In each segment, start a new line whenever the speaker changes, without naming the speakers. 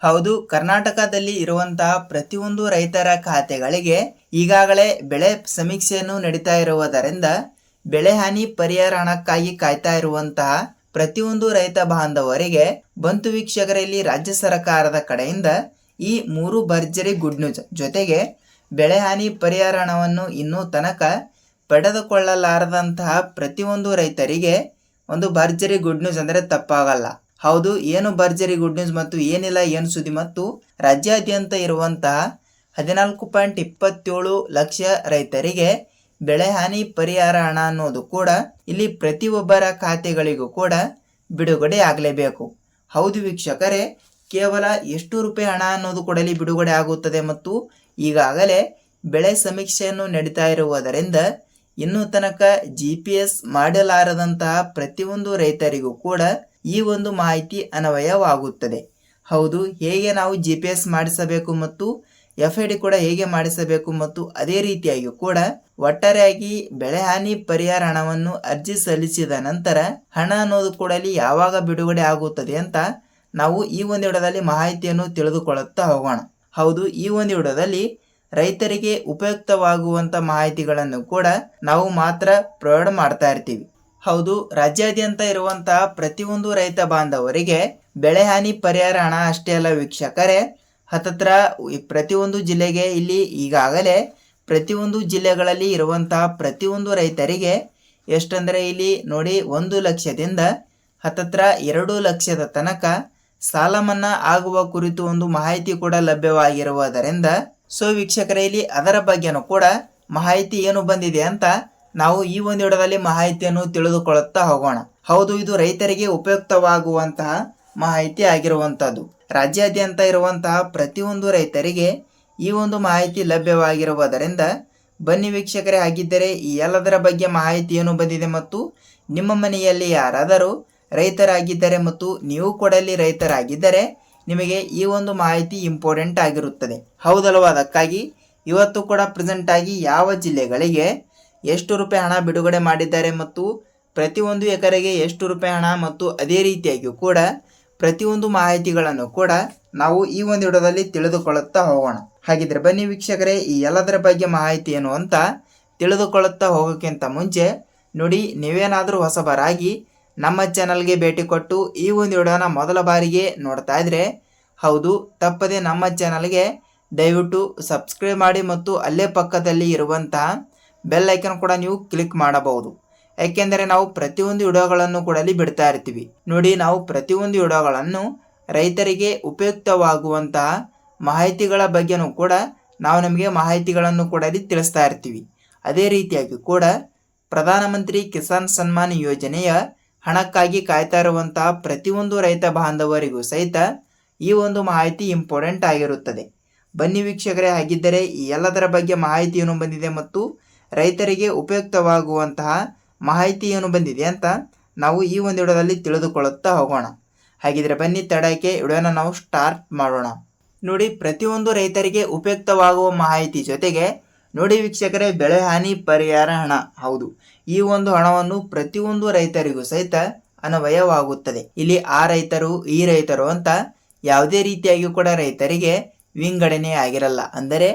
ಹೌದು, ಕರ್ನಾಟಕದಲ್ಲಿ ಇರುವಂತಹ ಪ್ರತಿಯೊಂದು ರೈತರ ಖಾತೆಗಳಿಗೆ ಈಗಾಗಲೇ ಬೆಳೆ ಸಮೀಕ್ಷೆಯನ್ನು ನಡೀತಾ ಇರುವುದರಿಂದ ಬೆಳೆ ಹಾನಿ ಪರಿಹಾರ ಹಣಕ್ಕಾಗಿ ಕಾಯ್ತಾ ಇರುವಂತಹ ಪ್ರತಿಯೊಂದು ರೈತ ಬಾಂಧವರಿಗೆ ಬಂತು ವೀಕ್ಷಕರಲ್ಲಿ ರಾಜ್ಯ ಸರ್ಕಾರದ ಕಡೆಯಿಂದ ಈ 3 ಭರ್ಜರಿ ಗುಡ್ ನ್ಯೂಸ್ ಜೊತೆಗೆ ಬೆಳೆ ಹಾನಿ ಪರಿಹಾರ ಹಣವನ್ನು ಇನ್ನೂ ತನಕ ಪಡೆದುಕೊಳ್ಳಲಾರದಂತಹ ಪ್ರತಿಯೊಂದು ರೈತರಿಗೆ ಒಂದು ಭರ್ಜರಿ ಗುಡ್ ನ್ಯೂಸ್ ಅಂದರೆ ತಪ್ಪಾಗಲ್ಲ. ಹೌದು, ಏನು ಭರ್ಜರಿ ಗುಡ್ ನ್ಯೂಸ್ ಮತ್ತು ಏನಿಲ್ಲ ಏನು ಸುದ್ದಿ ಮತ್ತು ರಾಜ್ಯಾದ್ಯಂತ ಇರುವಂತಹ 14.27 ಲಕ್ಷ ರೈತರಿಗೆ ಬೆಳೆ ಹಾನಿ ಪರಿಹಾರ ಹಣ ಅನ್ನೋದು ಕೂಡ ಇಲ್ಲಿ ಪ್ರತಿಯೊಬ್ಬರ ಖಾತೆಗಳಿಗೂ ಕೂಡ ಬಿಡುಗಡೆ ಆಗಲೇಬೇಕು. ಹೌದು ವೀಕ್ಷಕರೇ, ಕೇವಲ ಎಷ್ಟು ರೂಪಾಯಿ ಹಣ ಅನ್ನೋದು ಕೂಡ ಇಲ್ಲಿ ಬಿಡುಗಡೆ ಆಗುತ್ತದೆ ಮತ್ತು ಈಗಾಗಲೇ ಬೆಳೆ ಸಮೀಕ್ಷೆಯನ್ನು ನಡೀತಾ ಇರುವುದರಿಂದ ಇನ್ನೂ ತನಕ GPS ಮಾಡಲಾರದಂತಹ ಪ್ರತಿಯೊಂದು ರೈತರಿಗೂ ಕೂಡ ಈ ಒಂದು ಮಾಹಿತಿ ಅನ್ವಯವಾಗುತ್ತದೆ. ಹೌದು, ಹೇಗೆ ನಾವು GPS ಮಾಡಿಸಬೇಕು ಮತ್ತು FID ಕೂಡ ಹೇಗೆ ಮಾಡಿಸಬೇಕು ಮತ್ತು ಅದೇ ರೀತಿಯಾಗಿ ಕೂಡ ಒಟ್ಟಾರೆಯಾಗಿ ಬೆಳೆ ಹಾನಿ ಪರಿಹಾರ ಹಣವನ್ನು ಅರ್ಜಿ ಸಲ್ಲಿಸಿದ ನಂತರ ಹಣ ಅನ್ನೋದು ಕೂಡ ಇಲ್ಲಿ ಯಾವಾಗ ಬಿಡುಗಡೆ ಆಗುತ್ತದೆ ಅಂತ ನಾವು ಈ ಒಂದು ವಿಡಿಯೋದಲ್ಲಿ ಮಾಹಿತಿಯನ್ನು ತಿಳಿದುಕೊಳ್ಳುತ್ತಾ ಹೋಗೋಣ. ಹೌದು, ಈ ಒಂದು ವಿಡಿಯೋದಲ್ಲಿ ರೈತರಿಗೆ ಉಪಯುಕ್ತವಾಗುವಂತ ಮಾಹಿತಿಗಳನ್ನು ಕೂಡ ನಾವು ಮಾತ್ರ ಪ್ರೊವೈಡ್ ಮಾಡ್ತಾ ಇರ್ತೀವಿ. ಹೌದು, ರಾಜ್ಯಾದ್ಯಂತ ಇರುವಂತಹ ಪ್ರತಿಯೊಂದು ರೈತ ಬಾಂಧವರಿಗೆ ಬೆಳೆ ಹಾನಿ ಪರಿಹಾರ ಹಣ ಅಷ್ಟೇ ಅಲ್ಲ ವೀಕ್ಷಕರೇ, ಹತ್ತತ್ರ ಪ್ರತಿಯೊಂದು ಜಿಲ್ಲೆಗೆ ಇಲ್ಲಿ ಈಗಾಗಲೇ ಪ್ರತಿಯೊಂದು ಜಿಲ್ಲೆಗಳಲ್ಲಿ ಇರುವಂತಹ ಪ್ರತಿಯೊಂದು ರೈತರಿಗೆ ಎಷ್ಟಂದರೆ ಇಲ್ಲಿ ನೋಡಿ 1 ಲಕ್ಷದಿಂದ ಹತ್ತತ್ರ 2 ಲಕ್ಷದ ತನಕ ಸಾಲ ಮನ್ನಾ ಆಗುವ ಕುರಿತು ಒಂದು ಮಾಹಿತಿ ಕೂಡ ಲಭ್ಯವಾಗಿರುವುದರಿಂದ ಸೊ ವೀಕ್ಷಕರೇ, ಇಲ್ಲಿ ಅದರ ಬಗ್ಗೆನೂ ಕೂಡ ಮಾಹಿತಿ ಏನು ಬಂದಿದೆ ಅಂತ ನಾವು ಈ ಒಂದು ವಿಡಿಯೋದಲ್ಲಿ ಮಾಹಿತಿಯನ್ನು ತಿಳಿದುಕೊಳ್ಳುತ್ತಾ ಹೋಗೋಣ. ಹೌದು, ಇದು ರೈತರಿಗೆ ಉಪಯುಕ್ತವಾಗುವಂತಹ ಮಾಹಿತಿ ಆಗಿರುವಂತದ್ದು. ರಾಜ್ಯಾದ್ಯಂತ ಇರುವಂತಹ ಪ್ರತಿಯೊಂದು ರೈತರಿಗೆ ಈ ಒಂದು ಮಾಹಿತಿ ಲಭ್ಯವಾಗಿರುವುದರಿಂದ ಬನ್ನಿ ವೀಕ್ಷಕರೇ, ಆಗಿದ್ದರೆ ಈ ಎಲ್ಲದರ ಬಗ್ಗೆ ಮಾಹಿತಿ ಏನು ಬಂದಿದೆ ಮತ್ತು ನಿಮ್ಮ ಮನೆಯಲ್ಲಿ ಯಾರಾದರೂ ರೈತರಾಗಿದ್ದರೆ ಮತ್ತು ನೀವು ಕೂಡ ಇಲ್ಲಿ ರೈತರಾಗಿದ್ದರೆ ನಿಮಗೆ ಈ ಒಂದು ಮಾಹಿತಿ ಇಂಪಾರ್ಟೆಂಟ್ ಆಗಿರುತ್ತದೆ. ಹೌದಲ್ವಾ? ಅದಕ್ಕಾಗಿ ಇವತ್ತು ಕೂಡ ಪ್ರೆಸೆಂಟ್ ಆಗಿ ಯಾವ ಜಿಲ್ಲೆಗಳಿಗೆ ಎಷ್ಟು ರೂಪಾಯಿ ಹಣ ಬಿಡುಗಡೆ ಮಾಡಿದ್ದಾರೆ ಮತ್ತು ಪ್ರತಿಯೊಂದು ಎಕರೆಗೆ ಎಷ್ಟು ರೂಪಾಯಿ ಹಣ ಮತ್ತು ಅದೇ ರೀತಿಯಾಗಿ ಕೂಡ ಪ್ರತಿಯೊಂದು ಮಾಹಿತಿಗಳನ್ನು ಕೂಡ ನಾವು ಈ ಒಂದು ವಿಡಿಯೋದಲ್ಲಿ ತಿಳಿದುಕೊಳ್ಳುತ್ತಾ ಹೋಗೋಣ. ಹಾಗಿದ್ರೆ ಬನ್ನಿ ವೀಕ್ಷಕರೇ, ಈ ಎಲ್ಲದರ ಬಗ್ಗೆ ಮಾಹಿತಿ ಏನು ಅಂತ ತಿಳಿದುಕೊಳ್ಳುತ್ತಾ ಹೋಗೋಕ್ಕಿಂತ ಮುಂಚೆ ನೋಡಿ, ನೀವೇನಾದರೂ ಹೊಸಬರಾಗಿ ನಮ್ಮ ಚಾನಲ್ಗೆ ಭೇಟಿ ಕೊಟ್ಟು ಈ ಒಂದು ವಿಡಿಯೋನ ಮೊದಲ ಬಾರಿಗೆ ನೋಡ್ತಾ ಇದ್ರೆ ಹೌದು, ತಪ್ಪದೆ ನಮ್ಮ ಚಾನಲ್ಗೆ ದಯವಿಟ್ಟು ಸಬ್ಸ್ಕ್ರೈಬ್ ಮಾಡಿ ಮತ್ತು ಅಲ್ಲೇ ಪಕ್ಕದಲ್ಲಿ ಇರುವಂತಹ ಬೆಲ್ ಐಕನ್ ಕೂಡ ನೀವು ಕ್ಲಿಕ್ ಮಾಡಬಹುದು. ಯಾಕೆಂದರೆ ನಾವು ಪ್ರತಿಯೊಂದು ವಿಡಿಯೋಗಳನ್ನು ಕೂಡ ಅಲ್ಲಿ ಬಿಡ್ತಾ ಇರ್ತೀವಿ. ನೋಡಿ, ನಾವು ಪ್ರತಿಯೊಂದು ವಿಡಿಯೋಗಳನ್ನು ರೈತರಿಗೆ ಉಪಯುಕ್ತವಾಗುವಂತಹ ಮಾಹಿತಿಗಳ ಬಗ್ಗೆನೂ ಕೂಡ ನಾವು ನಿಮಗೆ ಮಾಹಿತಿಗಳನ್ನು ಕೂಡ ಅಲ್ಲಿ ತಿಳಿಸ್ತಾ ಇರ್ತೀವಿ. ಅದೇ ರೀತಿಯಾಗಿ ಕೂಡ ಪ್ರಧಾನಮಂತ್ರಿ ಕಿಸಾನ್ ಸನ್ಮಾನ್ ಯೋಜನೆಯ ಹಣಕ್ಕಾಗಿ ಕಾಯ್ತಾ ಇರುವಂತಹ ಪ್ರತಿಯೊಂದು ರೈತ ಬಾಂಧವರಿಗೂ ಸಹಿತ ಈ ಒಂದು ಮಾಹಿತಿ ಇಂಪಾರ್ಟೆಂಟ್ ಆಗಿರುತ್ತದೆ. ಬನ್ನಿ ವೀಕ್ಷಕರೇ, ಹಾಗಿದ್ದರೆ ಈ ಎಲ್ಲದರ ಬಗ್ಗೆ ಮಾಹಿತಿ ಏನು ಬಂದಿದೆ ಮತ್ತು ರೈತರಿಗೆ ಉಪಯುಕ್ತವಾಗುವಂತಹ ಮಾಹಿತಿ ಏನು ಬಂದಿದೆ ಅಂತ ನಾವು ಈ ಒಂದು ವಿಡಿಯೋದಲ್ಲಿ ತಿಳಿದುಕೊಳ್ಳುತ್ತಾ ಹೋಗೋಣ. ಹಾಗಿದ್ರೆ ಬನ್ನಿ ತಡಕ್ಕೆ ವಿಡಿಯೋನ ನಾವು ಸ್ಟಾರ್ಟ್ ಮಾಡೋಣ. ನೋಡಿ, ಪ್ರತಿಯೊಂದು ರೈತರಿಗೆ ಉಪಯುಕ್ತವಾಗುವ ಮಾಹಿತಿ ಜೊತೆಗೆ ನೋಡಿ ವೀಕ್ಷಕರೇ, ಬೆಳೆ ಹಾನಿ ಪರಿಹಾರ ಹಣ, ಹೌದು, ಈ ಒಂದು ಹಣವನ್ನು ಪ್ರತಿಯೊಂದು ರೈತರಿಗೂ ಸಹಿತ ಅನ್ವಯವಾಗುತ್ತದೆ. ಇಲ್ಲಿ ಆ ರೈತರು ಈ ರೈತರು ಅಂತ ಯಾವುದೇ ರೀತಿಯಾಗಿ ಕೂಡ ರೈತರಿಗೆ ವಿಂಗಡಣೆ ಆಗಿರಲ್ಲ. ಅಂದರೆ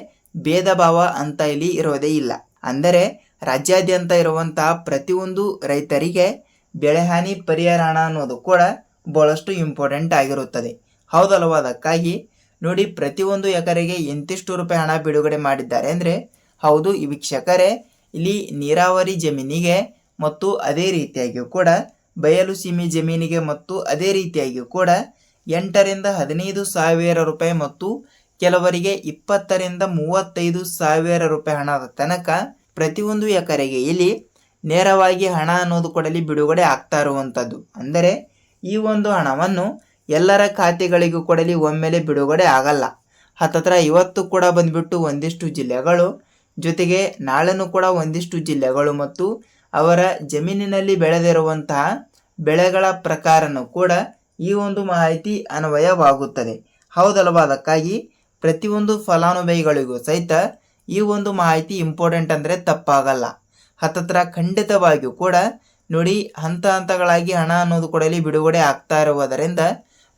ಭೇದ ಭಾವ ಅಂತ ಇಲ್ಲಿ ಇರೋದೇ ಇಲ್ಲ. ಅಂದರೆ ರಾಜ್ಯಾದ್ಯಂತ ಇರುವಂತಹ ಪ್ರತಿಯೊಂದು ರೈತರಿಗೆ ಬೆಳೆ ಹಾನಿ ಪರಿಹಾರ ಹಣ ಅನ್ನೋದು ಕೂಡ ಬಹಳಷ್ಟು ಇಂಪಾರ್ಟೆಂಟ್ ಆಗಿರುತ್ತದೆ. ಹೌದಲ್ವಾ? ಅದಕ್ಕಾಗಿ ನೋಡಿ, ಪ್ರತಿಯೊಂದು ಎಕರೆಗೆ ಎಂತಿಷ್ಟು ರೂಪಾಯಿ ಹಣ ಬಿಡುಗಡೆ ಮಾಡಿದ್ದಾರೆ ಅಂದರೆ ಹೌದು ಈ ವೀಕ್ಷಕರೇ, ಇಲ್ಲಿ ನೀರಾವರಿ ಜಮೀನಿಗೆ ಮತ್ತು ಅದೇ ರೀತಿಯಾಗಿ ಕೂಡ ಬಯಲು ಸೀಮೆ ಜಮೀನಿಗೆ ಮತ್ತು ಅದೇ ರೀತಿಯಾಗಿ ಕೂಡ 8 ರಿಂದ 15 ಸಾವಿರ ರೂಪಾಯಿ ಮತ್ತು ಕೆಲವರಿಗೆ 20 ರಿಂದ 35 ಸಾವಿರ ರೂಪಾಯಿ ಹಣದ ತನಕ ಪ್ರತಿಯೊಂದು ಎಕರೆಗೆ ಇಲ್ಲಿ ನೇರವಾಗಿ ಹಣ ಅನ್ನೋದು ಕೂಡ ಇಲ್ಲಿ ಬಿಡುಗಡೆ ಆಗ್ತಾ ಇರುವಂಥದ್ದು. ಅಂದರೆ ಈ ಒಂದು ಹಣವನ್ನು ಎಲ್ಲರ ಖಾತೆಗಳಿಗೂ ಕೂಡ ಇಲ್ಲಿ ಒಮ್ಮೆಲೆ ಬಿಡುಗಡೆ ಆಗಲ್ಲ. ಹತ್ತತ್ರ ಇವತ್ತು ಕೂಡ ಬಂದ್ಬಿಟ್ಟು ಒಂದಿಷ್ಟು ಜಿಲ್ಲೆಗಳು ಜೊತೆಗೆ ನಾಳೆನೂ ಕೂಡ ಒಂದಿಷ್ಟು ಜಿಲ್ಲೆಗಳು ಮತ್ತು ಅವರ ಜಮೀನಿನಲ್ಲಿ ಬೆಳೆದಿರುವಂತಹ ಬೆಳೆಗಳ ಪ್ರಕಾರನೂ ಕೂಡ ಈ ಒಂದು ಮಾಹಿತಿ ಅನ್ವಯವಾಗುತ್ತದೆ. ಹೌದಲ್ವಾ? ಅದಕ್ಕಾಗಿ ಪ್ರತಿಯೊಂದು ಫಲಾನುಭವಿಗಳಿಗೂ ಸಹಿತ ಈ ಒಂದು ಮಾಹಿತಿ ಇಂಪಾರ್ಟೆಂಟ್ ಅಂದರೆ ತಪ್ಪಾಗಲ್ಲ. ಹತ್ತತ್ರ ಖಂಡಿತವಾಗಿಯೂ ಕೂಡ ನೋಡಿ, ಹಂತ ಹಂತಗಳಾಗಿ ಹಣ ಅನ್ನೋದು ಕೂಡ ಇಲ್ಲಿ ಬಿಡುಗಡೆ ಆಗ್ತಾ ಇರುವುದರಿಂದ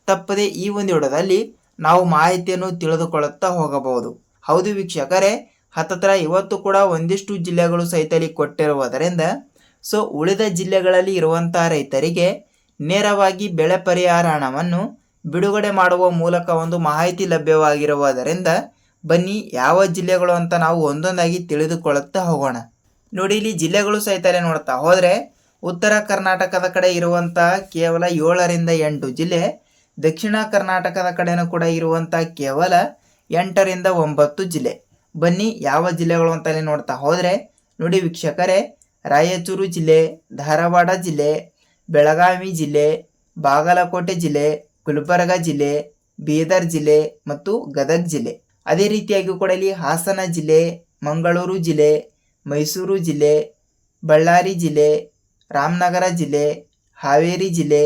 ತಪ್ಪದೆ ಈ ಒಂದು ವಿಡಿಯೋದಲ್ಲಿ ನಾವು ಮಾಹಿತಿಯನ್ನು ತಿಳಿದುಕೊಳ್ಳುತ್ತಾ ಹೋಗಬಹುದು. ಹೌದು ವೀಕ್ಷಕರೇ, ಹತ್ತತ್ರ ಇವತ್ತು ಕೂಡ ಒಂದಿಷ್ಟು ಜಿಲ್ಲೆಗಳು ಸಹಿತ ಇಲ್ಲಿ ಕೊಟ್ಟಿರುವುದರಿಂದ ಸೊ ಉಳಿದ ಜಿಲ್ಲೆಗಳಲ್ಲಿ ಇರುವಂತಹ ರೈತರಿಗೆ ನೇರವಾಗಿ ಬೆಳೆ ಪರಿಹಾರ ಹಣವನ್ನು ಬಿಡುಗಡೆ ಮಾಡುವ ಮೂಲಕ ಒಂದು ಮಾಹಿತಿ ಲಭ್ಯವಾಗಿರುವುದರಿಂದ ಬನ್ನಿ ಯಾವ ಜಿಲ್ಲೆಗಳು ಅಂತ ನಾವು ಒಂದೊಂದಾಗಿ ತಿಳಿದುಕೊಳ್ಳುತ್ತಾ ಹೋಗೋಣ. ನೋಡಿ, ಇಲ್ಲಿ ಜಿಲ್ಲೆಗಳು ಸಹಿತ ನೋಡ್ತಾ ಹೋದರೆ ಉತ್ತರ ಕರ್ನಾಟಕದ ಕಡೆ ಇರುವಂತಹ ಕೇವಲ 7ರಿಂದ 8 ಜಿಲ್ಲೆ, ದಕ್ಷಿಣ ಕರ್ನಾಟಕದ ಕಡೆನೂ ಕೂಡ ಇರುವಂತಹ ಕೇವಲ 8ರಿಂದ 9 ಜಿಲ್ಲೆ. ಬನ್ನಿ ಯಾವ ಜಿಲ್ಲೆಗಳು ಅಂತಲೇ ನೋಡ್ತಾ ಹೋದರೆ ನೋಡಿ ವೀಕ್ಷಕರೇ, ರಾಯಚೂರು ಜಿಲ್ಲೆ, ಧಾರವಾಡ ಜಿಲ್ಲೆ, ಬೆಳಗಾವಿ ಜಿಲ್ಲೆ, ಬಾಗಲಕೋಟೆ ಜಿಲ್ಲೆ, ಗುಲ್ಬರ್ಗ ಜಿಲ್ಲೆ, ಬೀದರ್ ಜಿಲ್ಲೆ ಮತ್ತು ಗದಗ ಜಿಲ್ಲೆ. ಅದೇ ರೀತಿಯಾಗಿ ಕೂಡ ಇಲ್ಲಿ ಹಾಸನ ಜಿಲ್ಲೆ, ಮಂಗಳೂರು ಜಿಲ್ಲೆ, ಮೈಸೂರು ಜಿಲ್ಲೆ, ಬಳ್ಳಾರಿ ಜಿಲ್ಲೆ, ರಾಮನಗರ ಜಿಲ್ಲೆ, ಹಾವೇರಿ ಜಿಲ್ಲೆ,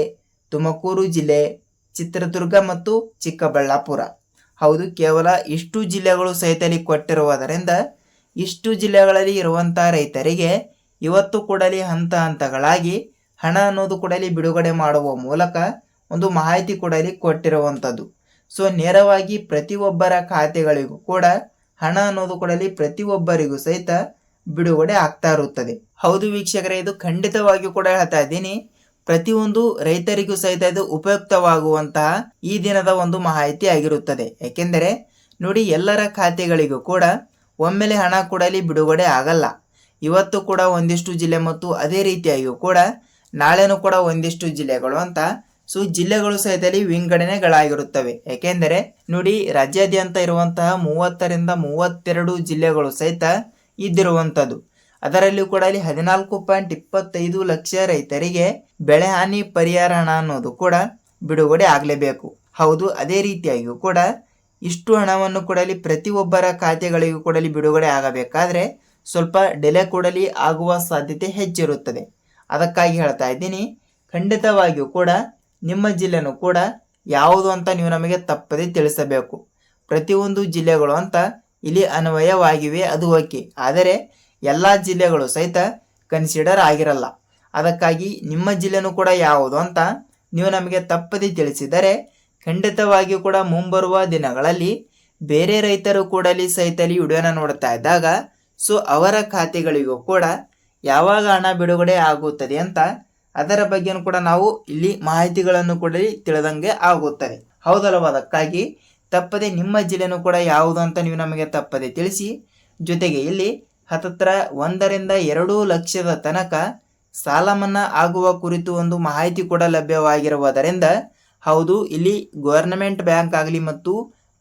ತುಮಕೂರು ಜಿಲ್ಲೆ, ಚಿತ್ರದುರ್ಗ ಮತ್ತು ಚಿಕ್ಕಬಳ್ಳಾಪುರ. ಹೌದು, ಕೇವಲ ಇಷ್ಟು ಜಿಲ್ಲೆಗಳು ಸಹಿತ ಇಲ್ಲಿ ಕೊಟ್ಟಿರುವುದರಿಂದ ಇಷ್ಟು ಜಿಲ್ಲೆಗಳಲ್ಲಿ ಇರುವಂತಹ ರೈತರಿಗೆ ಇವತ್ತು ಕೂಡ ಹಂತ ಹಂತಗಳಾಗಿ ಹಣ ಅನ್ನೋದು ಕೂಡ ಬಿಡುಗಡೆ ಮಾಡುವ ಮೂಲಕ ಒಂದು ಮಾಹಿತಿ ಕೂಡ ಕೊಟ್ಟಿರುವಂಥದ್ದು. ಸೊ ನೇರವಾಗಿ ಪ್ರತಿಯೊಬ್ಬರ ಖಾತೆಗಳಿಗೂ ಕೂಡ ಹಣ ಅನ್ನೋದು ಕೂಡ ಪ್ರತಿಯೊಬ್ಬರಿಗೂ ಸಹಿತ ಬಿಡುಗಡೆ ಆಗ್ತಾ ಇರುತ್ತದೆ. ಹೌದು ವೀಕ್ಷಕರೇ, ಇದು ಖಂಡಿತವಾಗಿಯೂ ಕೂಡ ಹೇಳ್ತಾ ಇದ್ದೀನಿ, ಪ್ರತಿಯೊಂದು ರೈತರಿಗೂ ಸಹಿತ ಇದು ಉಪಯುಕ್ತವಾಗುವಂತಹ ಈ ದಿನದ ಒಂದು ಮಾಹಿತಿ ಆಗಿರುತ್ತದೆ. ಯಾಕೆಂದರೆ ನೋಡಿ, ಎಲ್ಲರ ಖಾತೆಗಳಿಗೂ ಕೂಡ ಒಮ್ಮೆಲೆ ಹಣ ಕೂಡ ಬಿಡುಗಡೆ ಆಗಲ್ಲ. ಇವತ್ತು ಕೂಡ ಒಂದಿಷ್ಟು ಜಿಲ್ಲೆ ಮತ್ತು ಅದೇ ರೀತಿಯಾಗಿಯೂ ಕೂಡ ನಾಳೆನೂ ಕೂಡ ಒಂದಿಷ್ಟು ಜಿಲ್ಲೆಗಳು ಅಂತ ಸೊ ಜಿಲ್ಲೆಗಳು ಸಹಿತ ವಿಂಗಡಣೆಗಳಾಗಿರುತ್ತವೆ. ಯಾಕೆಂದರೆ ನೋಡಿ, ರಾಜ್ಯಾದ್ಯಂತ ಇರುವಂತಹ 30ರಿಂದ 32 ಜಿಲ್ಲೆಗಳು ಸಹಿತ ಇದ್ದಿರುವಂಥದ್ದು. ಅದರಲ್ಲಿ ಕೂಡ 14.25 ಲಕ್ಷ ರೈತರಿಗೆ ಬೆಳೆ ಹಾನಿ ಪರಿಹಾರ ಹಣ ಅನ್ನೋದು ಕೂಡ ಬಿಡುಗಡೆ ಆಗಲೇಬೇಕು. ಹೌದು, ಅದೇ ರೀತಿಯಾಗಿಯೂ ಕೂಡ ಇಷ್ಟು ಹಣವನ್ನು ಕೂಡ ಪ್ರತಿಯೊಬ್ಬರ ಖಾತೆಗಳಿಗೂ ಕೂಡ ಬಿಡುಗಡೆ ಆಗಬೇಕಾದ್ರೆ ಸ್ವಲ್ಪ ಡಿಲೇ ಕೂಡ ಆಗುವ ಸಾಧ್ಯತೆ ಹೆಚ್ಚಿರುತ್ತದೆ. ಅದಕ್ಕಾಗಿ ಹೇಳ್ತಾ ಇದ್ದೀನಿ, ಖಂಡಿತವಾಗಿಯೂ ಕೂಡ ನಿಮ್ಮ ಜಿಲ್ಲೆನೂ ಕೂಡ ಯಾವುದು ಅಂತ ನೀವು ನಮಗೆ ತಪ್ಪದೇ ತಿಳಿಸಬೇಕು. ಪ್ರತಿಯೊಂದು ಜಿಲ್ಲೆಗಳು ಅಂತ ಇಲ್ಲಿ ಅನ್ವಯವಾಗಿವೆ, ಅದು ಓಕೆ. ಆದರೆ ಎಲ್ಲ ಜಿಲ್ಲೆಗಳು ಸಹಿತ ಕನ್ಸಿಡರ್ ಆಗಿರಲ್ಲ. ಅದಕ್ಕಾಗಿ ನಿಮ್ಮ ಜಿಲ್ಲೆನೂ ಕೂಡ ಯಾವುದು ಅಂತ ನೀವು ನಮಗೆ ತಪ್ಪದೇ ತಿಳಿಸಿದರೆ ಖಂಡಿತವಾಗಿಯೂ ಕೂಡ ಮುಂಬರುವ ದಿನಗಳಲ್ಲಿ ಬೇರೆ ರೈತರು ಕೂಡ ಸಹಿತ ವಿಡಿಯೋನ ನೋಡ್ತಾ ಇದ್ದಾಗ ಸೊ ಅವರ ಖಾತೆಗಳಿಗೂ ಕೂಡ ಯಾವಾಗ ಹಣ ಬಿಡುಗಡೆ ಆಗುತ್ತದೆ ಅಂತ ಅದರ ಬಗ್ಗೆನೂ ಕೂಡ ನಾವು ಇಲ್ಲಿ ಮಾಹಿತಿಗಳನ್ನು ಕೂಡ ತಿಳಿದಂಗೆ ಆಗುತ್ತದೆ. ಹೌದಲ್ವ? ಅದಕ್ಕಾಗಿ ತಪ್ಪದೆ ನಿಮ್ಮ ಜಿಲ್ಲೆನೂ ಕೂಡ ಯಾವುದು ಅಂತ ನೀವು ನಮಗೆ ತಪ್ಪದೆ ತಿಳಿಸಿ. ಜೊತೆಗೆ ಇಲ್ಲಿ ಹತ್ತತ್ರ 1ರಿಂದ 2 ಲಕ್ಷದ ತನಕ ಸಾಲ ಮನ್ನಾ ಆಗುವ ಕುರಿತು ಒಂದು ಮಾಹಿತಿ ಕೂಡ ಲಭ್ಯವಾಗಿರುವುದರಿಂದ ಹೌದು, ಇಲ್ಲಿ ಗವರ್ನಮೆಂಟ್ ಬ್ಯಾಂಕ್ ಆಗಲಿ ಮತ್ತು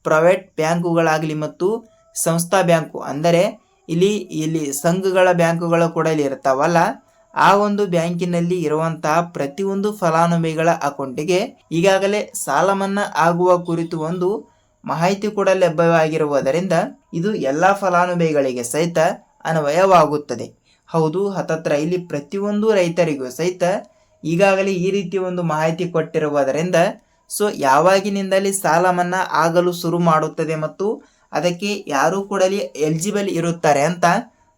ಪ್ರೈವೇಟ್ ಬ್ಯಾಂಕುಗಳಾಗಲಿ ಮತ್ತು ಸಂಸ್ಥಾ ಬ್ಯಾಂಕು ಅಂದರೆ ಇಲ್ಲಿ ಸಂಘಗಳ ಬ್ಯಾಂಕುಗಳು ಕೂಡ ಇಲ್ಲಿ ಇರ್ತಾವಲ್ಲ, ಆ ಒಂದು ಬ್ಯಾಂಕಿನಲ್ಲಿ ಇರುವಂತಹ ಪ್ರತಿಯೊಂದು ಫಲಾನುಭವಿಗಳ ಅಕೌಂಟಿಗೆ ಈಗಾಗಲೇ ಸಾಲ ಮನ್ನಾ ಆಗುವ ಕುರಿತು ಒಂದು ಮಾಹಿತಿ ಕೂಡ ಲಭ್ಯವಾಗಿರುವುದರಿಂದ ಇದು ಎಲ್ಲ ಫಲಾನುಭವಿಗಳಿಗೆ ಸಹಿತ ಅನ್ವಯವಾಗುತ್ತದೆ. ಹೌದು, ಹತ್ತತ್ರ ಇಲ್ಲಿ ಪ್ರತಿಯೊಂದು ರೈತರಿಗೂ ಸಹಿತ ಈಗಾಗಲೇ ಈ ರೀತಿ ಒಂದು ಮಾಹಿತಿ ಕೊಟ್ಟಿರುವುದರಿಂದ ಸೊ ಯಾವಾಗಿನಿಂದಲೇ ಸಾಲ ಮನ್ನಾ ಆಗಲು ಶುರು ಮಾಡುತ್ತದೆ ಮತ್ತು ಅದಕ್ಕೆ ಯಾರು ಕೂಡ ಎಲಿಜಿಬಲ್ ಇರುತ್ತಾರೆ ಅಂತ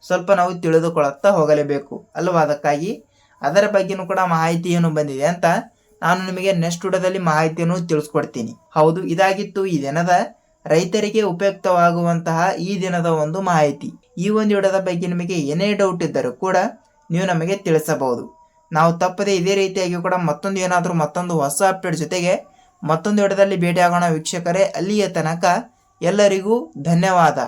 ಸ್ವಲ್ಪ ನಾವು ತಿಳಿದುಕೊಳ್ಳುತ್ತಾ ಹೋಗಲೇಬೇಕು ಅಲ್ವಾ? ಅದಕ್ಕಾಗಿ ಅದರ ಬಗ್ಗೆನೂ ಕೂಡ ಮಾಹಿತಿ ಏನು ಬಂದಿದೆ ಅಂತ ನಾನು ನಿಮಗೆ ನೆಕ್ಸ್ಟ್ ವಿಡಿಯೋದಲ್ಲಿ ಮಾಹಿತಿಯನ್ನು ತಿಳಿಸ್ಕೊಡ್ತೀನಿ. ಹೌದು, ಇದಾಗಿತ್ತು ಈ ದಿನದ ರೈತರಿಗೆ ಉಪಯುಕ್ತವಾಗುವಂತಹ ಈ ದಿನದ ಒಂದು ಮಾಹಿತಿ. ಈ ಒಂದು ವಿಡಿಯೋದ ಬಗ್ಗೆ ನಿಮಗೆ ಏನೇ ಡೌಟ್ ಇದ್ದರೂ ಕೂಡ ನೀವು ನಮಗೆ ತಿಳಿಸಬಹುದು. ನಾವು ತಪ್ಪದೆ ಇದೇ ರೀತಿಯಾಗಿ ಕೂಡ ಮತ್ತೊಂದು ಹೊಸ ಅಪ್ಡೇಟ್ ಜೊತೆಗೆ ಮತ್ತೊಂದು ವಿಡಿಯೋದಲ್ಲಿ ಭೇಟಿಯಾಗೋಣ ವೀಕ್ಷಕರೇ. ಅಲ್ಲಿಯ ತನಕ ಎಲ್ಲರಿಗೂ ಧನ್ಯವಾದ.